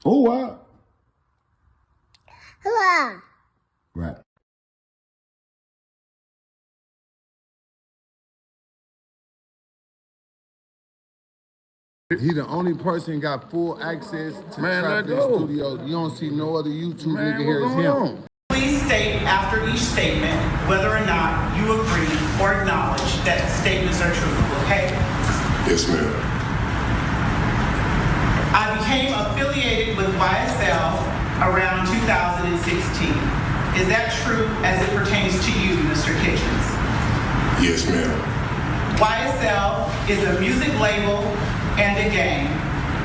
Oh, wow. Hello. Right. He the only person got full access to the Trap Studio. You don't see no other YouTube nigga here as him. Please state after each statement whether or not you agree or acknowledge that statements are true, okay? Yes, ma'am. I became affiliated with YSL around 2016. Is that true as it pertains to you, Mr. Kitchens? Yes, ma'am. YSL is a music label and a gang,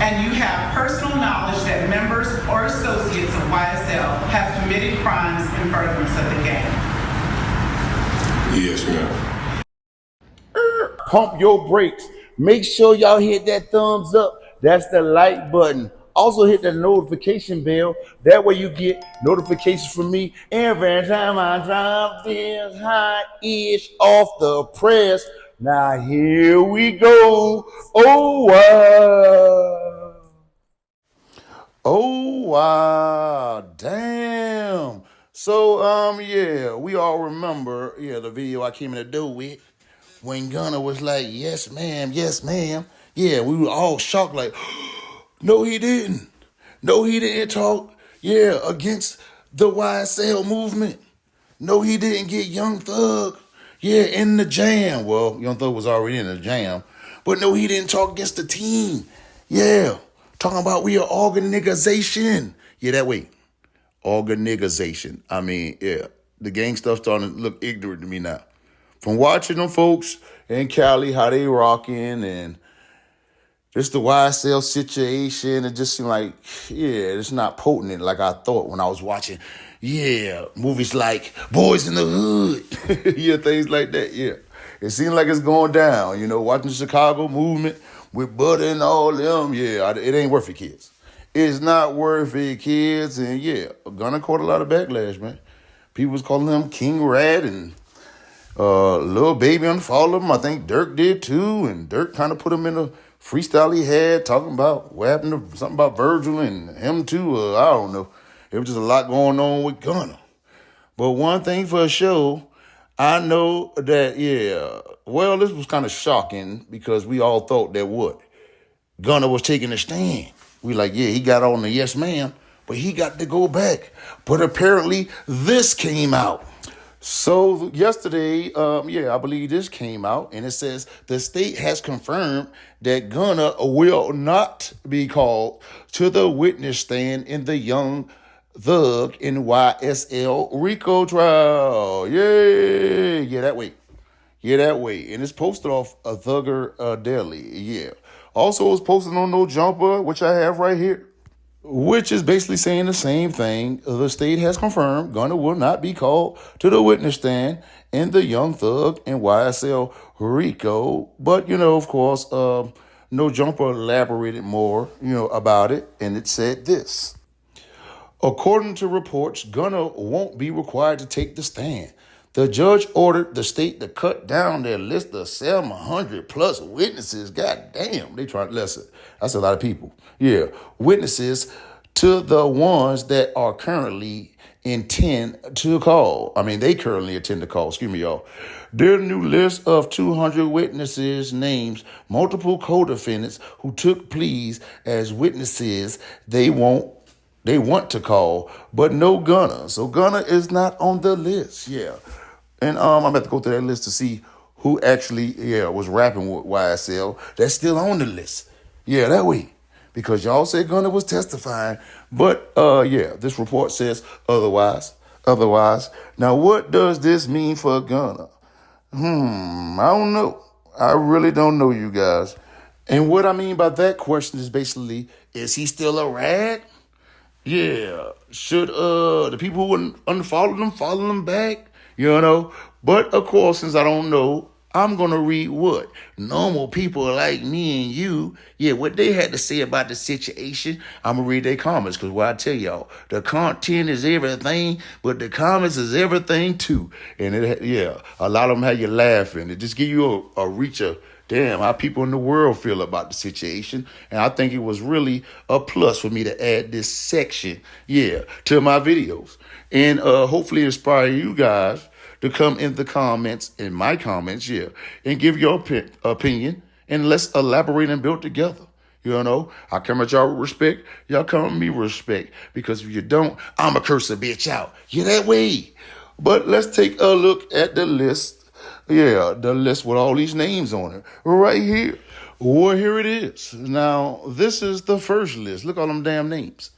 and you have personal knowledge that members or associates of YSL have committed crimes in furtherance of the gang. Yes, ma'am. Pump your brakes. Make sure y'all hit that thumbs up. That's the like button. Also hit the notification bell. That way you get notifications from me every time I drop this hot-ish off the press. Now here we go. Oh wow. Oh wow. Damn. So yeah, we all remember the video I came in to do with when Gunna was like, yes ma'am, yes ma'am. Yeah, we were all shocked like, no he didn't. No he didn't talk against the YSL movement. No he didn't get Young Thug in the jam. Well, Young Thug was already in the jam. But no, he didn't talk against the team. Yeah. Talking about we are organization. Yeah, that way. Organization. I mean, yeah. The gang stuff starting to look ignorant to me now. From watching them folks in Cali, how they rocking, and just the YSL situation, it just seemed like, it's not potent like I thought when I was watching, movies like Boys in the Hood, things like that, It seems like it's going down, watching the Chicago movement with Butter and all them, it ain't worth it, kids. It's not worth it, kids, and Gunna caught a lot of backlash, man. People was calling him King Rat, and Lil Baby unfollowed him. I think Dirk did too, and Dirk kind of put him in a freestyle he had, talking about what happened to something about Virgil and him too. I don't know. It was just a lot going on with Gunna. But one thing for sure, I know that, this was kind of shocking because we all thought that Gunna was taking a stand. We like, he got on the yes ma'am, but he got to go back. But apparently this came out. So yesterday, I believe this came out, and it says the state has confirmed that Gunna will not be called to the witness stand in the Young Thug and YSL RICO trial. That way. That way. And it's posted off a Thugger Daily. Also, it's posted on No Jumper, which I have right here, which is basically saying the same thing. The state has confirmed Gunna will not be called to the witness stand in the Young Thug and YSL RICO. But, of course, No Jumper elaborated more, about it, and it said this. According to reports, Gunna won't be required to take the stand. The judge ordered the state to cut down their list of 700 plus witnesses. God damn, they trying to listen. That's a lot of people. Witnesses to the ones that are currently intend to call. They currently intend to call. Excuse me, y'all. Their new list of 200 witnesses names multiple co-defendants who took pleas as witnesses they want to call, but no Gunna. So Gunna is not on the list. And I'm about to go through that list to see who actually, was rapping with YSL. That's still on the list. That way. Because y'all said Gunna was testifying. But, this report says otherwise. Now, what does this mean for Gunna? I don't know. I really don't know, you guys. And what I mean by that question is basically, is he still a rat? Should the people who wouldn't unfollow them follow them back? But of course, since I don't know, I'm gonna read what normal people like me and you, what they had to say about the situation. I'm gonna read their comments, because what I tell y'all, the content is everything, but the comments is everything too. And a lot of them have you laughing. It just give you a reach of damn, how people in the world feel about the situation. And I think it was really a plus for me to add this section, to my videos. And hopefully inspire you guys to come in the comments, in my comments, and give your opinion, and let's elaborate and build together. I come at y'all with respect. Y'all come at me with respect. Because if you don't, I'ma curse a bitch out. You that way. But let's take a look at the list. Yeah, the list with all these names on it. Right here. Well, here it is. Now, this is the first list. Look at all them damn names.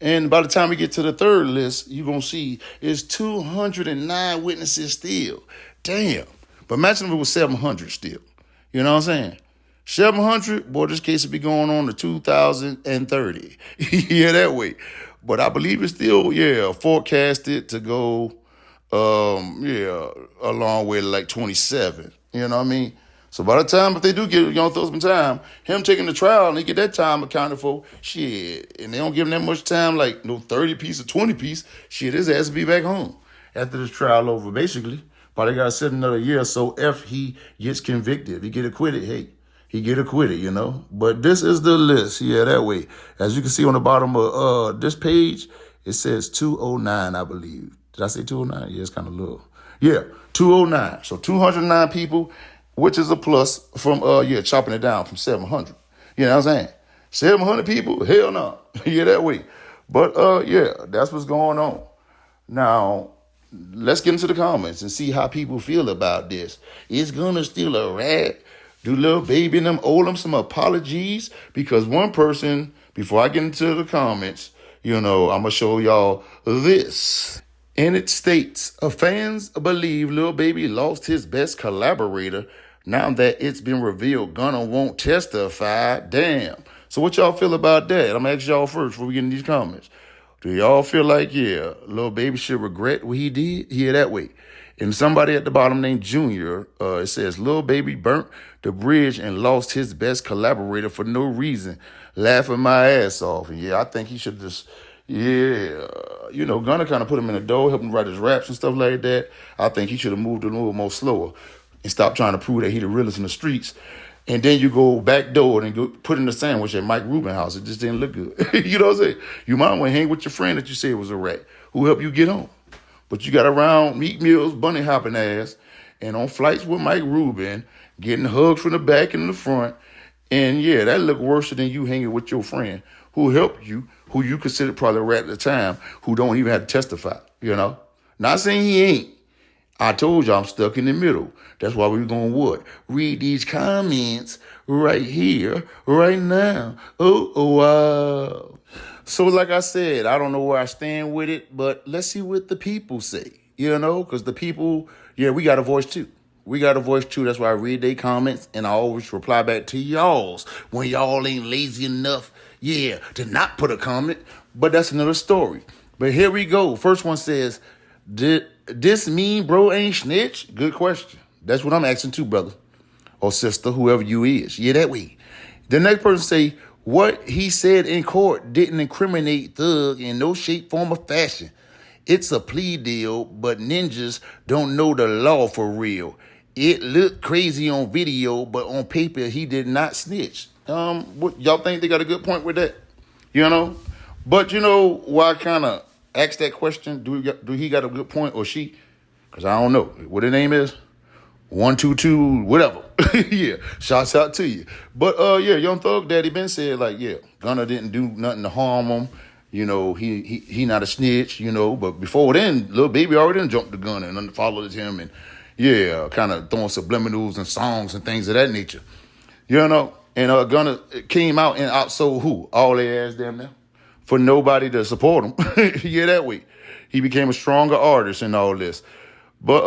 And by the time we get to the third list, you're going to see it's 209 witnesses still. Damn. But imagine if it was 700 still. You know what I'm saying? 700, boy, this case would be going on to 2030. Yeah, that way. But I believe it's still, forecasted to go, a long way to like 27. You know what I mean? So by the time, if they do give Young Thug some time, him taking the trial and they get that time accounted for, shit, and they don't give him that much time, like no 30 piece or 20 piece, shit, his ass will be back home after this trial over, basically. Probably got to sit another year or so if he gets convicted. If he get acquitted, hey, he get acquitted, But this is the list, that way. As you can see on the bottom of this page, it says 209, I believe. Did I say 209? Yeah, it's kind of low. Yeah, 209. So 209 people, which is a plus from, chopping it down from 700. You know what I'm saying? 700 people? Hell no. Yeah, that way. But, that's what's going on. Now, let's get into the comments and see how people feel about this. Is Gunna still a rat? Do Lil Baby and them owe them some apologies? Because one person, before I get into the comments, I'm going to show y'all this. And it states, fans believe Lil Baby lost his best collaborator. Now that it's been revealed Gunna won't testify. Damn. So what y'all feel about that? I'm going to ask y'all first before we get in these comments. Do y'all feel like, Lil Baby should regret what he did? Yeah, that way. And somebody at the bottom named Junior, it says, Lil Baby burnt the bridge and lost his best collaborator for no reason. Laughing my ass off. And I think he should just, Gunna kind of put him in the door, helped him write his raps and stuff like that. I think he should have moved a little more slower and stop trying to prove that he the realest in the streets. And then you go back door and go put in the sandwich at Mike Rubin house. It just didn't look good. You know what I'm saying? You might want to hang with your friend that you said was a rat who helped you get on. But you got around Meat Mill's bunny hopping ass and on flights with Mike Rubin, getting hugs from the back and the front. And that look worse than you hanging with your friend who helped you, who you considered probably a rat at the time, who don't even have to testify, Not saying he ain't. I told you I'm stuck in the middle. That's why we're going to what? Read these comments right here, right now. Wow. So like I said, I don't know where I stand with it, but let's see what the people say, because the people, we got a voice too. We got a voice too. That's why I read their comments and I always reply back to y'all's when y'all ain't lazy enough, to not put a comment. But that's another story. But here we go. First one says, did this mean bro ain't snitch? Good question. That's what I'm asking too, brother or sister, whoever you is. Yeah, that way. The next person say, what he said in court didn't incriminate Thug in no shape, form, or fashion. It's a plea deal, but ninjas don't know the law for real. It looked crazy on video, but on paper, he did not snitch. What y'all think they got a good point with that? But why I kind of asked that question? Do he got a good point or she? Because I don't know what her name is. 122, whatever. Shouts out to you. But Young Thug Daddy Ben said Gunna didn't do nothing to harm him. He not a snitch. But before then, Lil Baby already done jumped the gun and followed him and kind of throwing subliminals and songs and things of that nature. And Gunna came out and outsold who? All their ass damn now. For nobody to support him. That way. He became a stronger artist and all this. But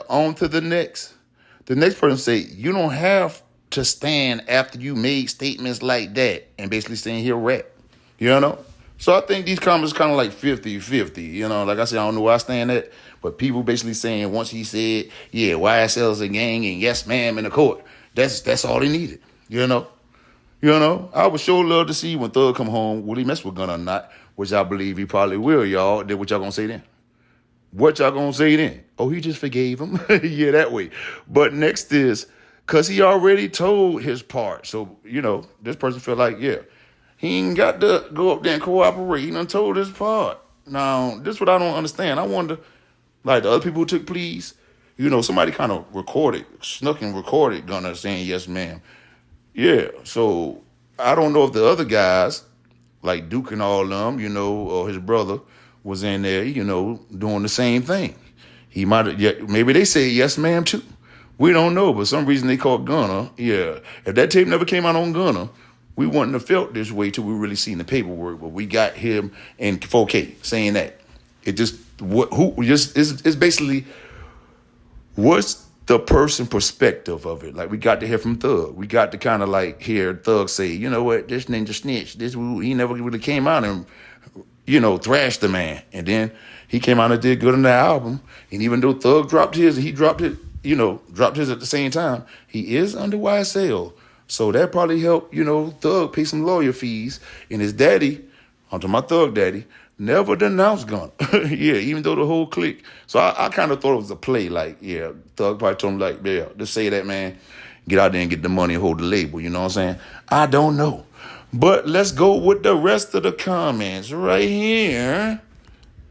on to the next. The next person say, you don't have to stand after you made statements like that and basically saying he'll rap. So I think these comments kind of like 50-50. Like I said, I don't know where I stand at. But people basically saying once he said, YSL is a gang and yes, ma'am, in the court. That's all he needed. I would sure love to see when Thug come home, will he mess with Gunna or not? Which I believe he probably will, y'all. Then what y'all gonna say then? What y'all gonna say then? Oh, he just forgave him? That way. But next is Because he already told his part. So, this person feel like, yeah, he ain't got to go up there and cooperate. He done told his part. Now, this is what I don't understand. I wonder, like the other people who took pleas, somebody kind of snuck and recorded Gunna saying, yes, ma'am. Yeah, so I don't know if the other guys, like Duke and all them, or his brother was in there, doing the same thing. He might have, yeah, maybe they say yes, ma'am, too. We don't know, but some reason they called Gunna. Yeah, if that tape never came out on Gunna, we wouldn't have felt this way till we really seen the paperwork. But we got him in 4K saying that. It just it's basically what's the person perspective of it. Like we got to hear from Thug. We got to kind of like hear Thug say, you know what, this ninja snitch. He never really came out and thrashed the man. And then he came out and did good on the album. And even though Thug dropped his, and he dropped it. Dropped his at the same time. He is under YSL. So that probably helped, Thug pay some lawyer fees. And his daddy, onto my Thug daddy, never denounced Gunna. Yeah, even though the whole clique. So I kind of thought it was a play. Like, yeah, Thug probably told him, like, yeah, just say that, man. Get out there and get the money and hold the label. You know what I'm saying? I don't know. But let's go with the rest of the comments right here.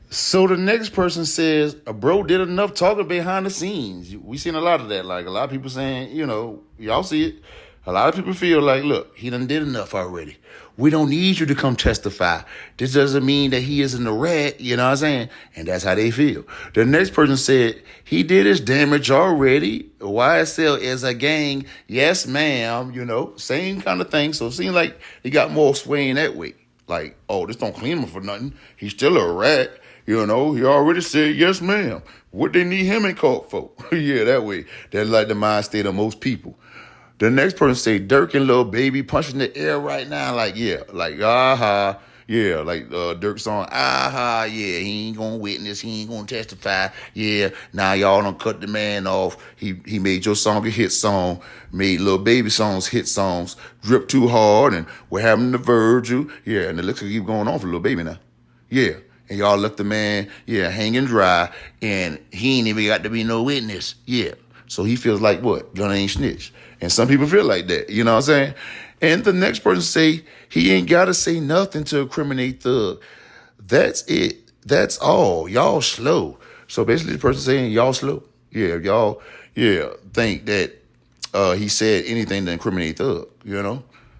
So the next person says, a bro did enough talking behind the scenes. We seen a lot of that. Like a lot of people saying, y'all see it. A lot of people feel like, look, he done did enough already. We don't need you to come testify. This doesn't mean that he isn't a rat, you know what I'm saying? And that's how they feel. The next person said, he did his damage already. YSL is a gang. Yes, ma'am. Same kind of thing. So it seems like he got more sway in that way. Like, oh, this don't clean him for nothing. He's still a rat. He already said, yes, ma'am. What they need him in court for? Yeah, that way. That's like the mind state of most people. The next person say, Dirk and Lil Baby punching the air right now. Like, yeah, like, aha. Yeah, like Dirk's song, aha, yeah, he ain't gonna witness, he ain't gonna testify. Yeah, now y'all done cut the man off. He made your song a hit song, made Lil Baby songs hit songs, drip too hard, and we're having to Virgil. Yeah, and it looks like keep going on for Lil Baby now. Yeah. And y'all left the man, hanging dry, and he ain't even got to be no witness. Yeah. So he feels like what? Gunna ain't snitch. And some people feel like that. You know what I'm saying? And the next person say, he ain't got to say nothing to incriminate Thug. That's it. That's all. Y'all slow. So basically the person saying, y'all slow. Yeah, y'all, think that he said anything to incriminate Thug,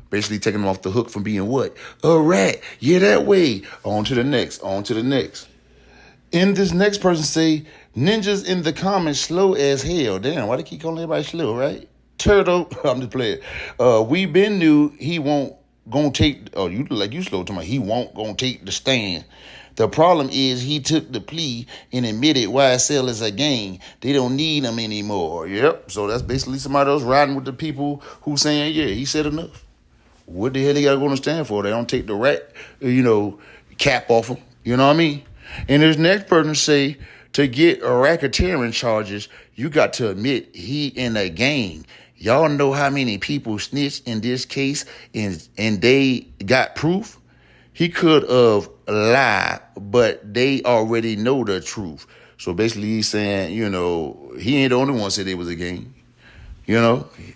Basically taking him off the hook from being what? A rat. Yeah, that way. On to the next. And this next person say, ninjas in the comments slow as hell. Damn, why they keep calling everybody slow, right? Turtle. I'm just playing. We been knew he won't gonna take, you slow to me. He won't gonna take the stand. The problem is he took the plea and admitted YSL is a gang. They don't need him anymore. Yep. So that's basically somebody else riding with the people who saying, yeah, he said enough. What the hell they got to go and stand for? They don't take the rat, cap off them. You know what I mean? And this next person say, to get racketeering charges, you got to admit he in a gang. Y'all know how many people snitched in this case and they got proof? He could have lied, but they already know the truth. So basically he's saying, he ain't the only one said they was a gang.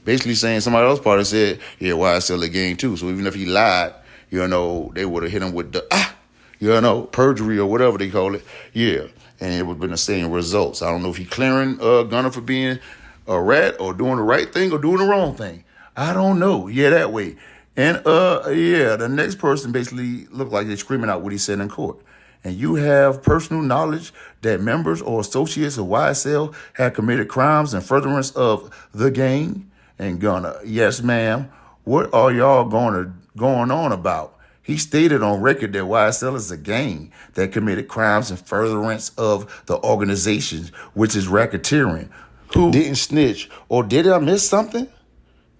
Basically saying somebody else probably said, yeah, YSL a gang too. So even if he lied, they would have hit him with the, perjury or whatever they call it. Yeah. And it would have been the same results. I don't know if he clearing Gunna for being a rat or doing the right thing or doing the wrong thing. I don't know. Yeah, that way. And, the next person basically looked like they're screaming out what he said in court. And you have personal knowledge that members or associates of YSL have committed crimes in furtherance of the gang? And Gunna, yes, ma'am. What are y'all going on about? He stated on record that YSL is a gang that committed crimes in furtherance of the organization, which is racketeering. Who didn't snitch? Or did I miss something?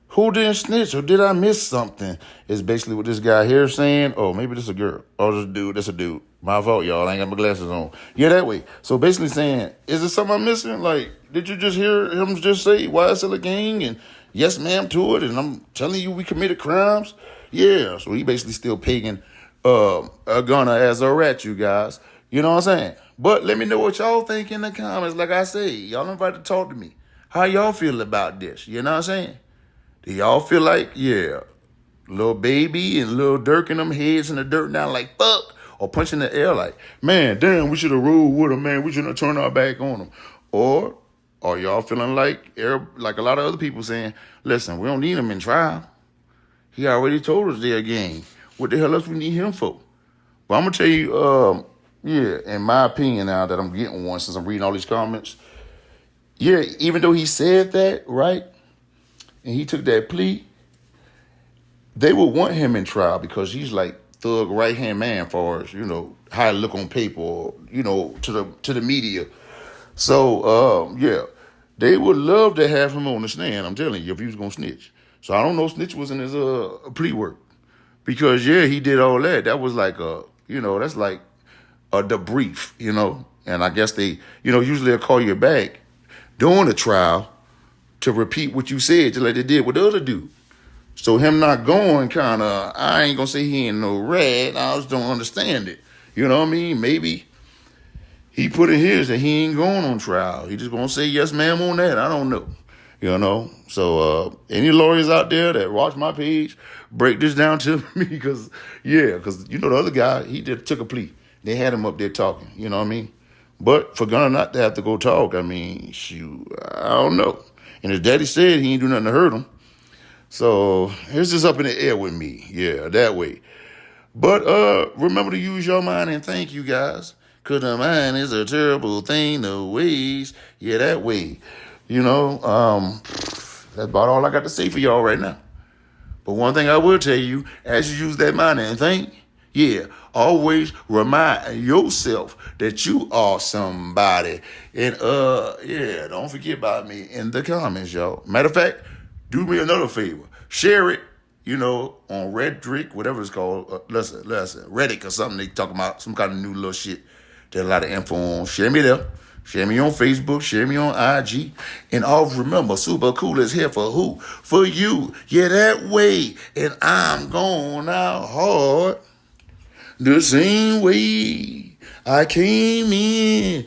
Who didn't snitch or did I miss something? Is basically what this guy here is saying. Oh, maybe this is a girl. Oh, this dude, that's a dude. My fault, y'all. I ain't got my glasses on. Yeah, that way. So basically saying, is there something I'm missing? Like, did you just hear him just say YSL a gang and yes, ma'am to it? And I'm telling you we committed crimes? Yeah. So he basically still pegging Gunna as a rat, you guys. You know what I'm saying? But let me know what y'all think in the comments. Like I say, y'all invited to talk to me. How y'all feel about this? You know what I'm saying? Do y'all feel like, yeah, Lil Baby and Lil Durk and them heads in the dirt now like, fuck? Or punching the air like, man, damn, we should have rolled with them, man. We shouldn't have turned our back on them. Or are y'all feeling like a lot of other people saying, listen, we don't need him in trial. He already told us their game. What the hell else we need him for? But I'm going to tell you, in my opinion now that I'm getting one since I'm reading all these comments, yeah, even though he said that, right, and he took that plea, they would want him in trial because he's like Thug right-hand man for us, how I look on paper, or, to the media. So, they would love to have him on the stand, I'm telling you, if he was going to snitch. So I don't know if snitch was in his plea work. Because, yeah, he did all that. That was like that's like a debrief, And I guess they, usually they'll call you back during the trial to repeat what you said, just like they did with the other dude. So him not going kind of, I ain't going to say he ain't no rat. I just don't understand it. You know what I mean? Maybe he put in his that he ain't going on trial. He just going to say yes, ma'am, on that. I don't know. So any lawyers out there that watch my page, break this down to me because the other guy, he just took a plea. They had him up there talking, you know what I mean? But for Gunna not to have to go talk, I mean, shoot, I don't know. And his daddy said he ain't do nothing to hurt him. So it's just up in the air with me. Yeah, that way. But remember to use your mind and thank you guys. Because the mind is a terrible thing to waste. Yeah, that way. That's about all I got to say for y'all right now. But one thing I will tell you, as you use that mind and think, always remind yourself that you are somebody. And don't forget about me in the comments, y'all. Matter of fact, do me another favor. Share it, on Reddit, whatever it's called. Listen, Reddit or something. They talking about some kind of new little shit. There's a lot of info on. Share me there. Share me on Facebook. Share me on IG. And always remember, Super Cool is here for who? For you. Yeah, that way. And I'm going out hard the same way I came in.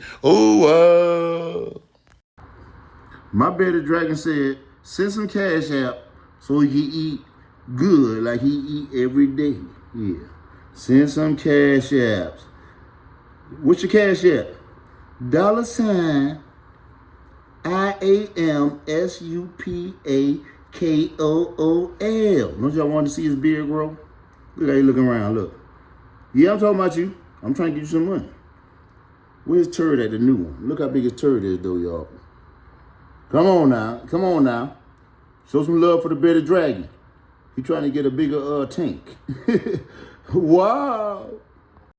My bearded dragon said, send some cash out so he can eat good like he eat every day. Yeah. Send some cash apps. What's your cash app? $IAMSUPAKOOL. Don't y'all want to see his beard grow? Look how he looking around, look. Yeah, I'm talking about you. I'm trying to get you some money. Where's turd at the new one? Look how big his turd is though, y'all. Come on now. Show some love for the bearded dragon. He trying to get a bigger tank. Wow.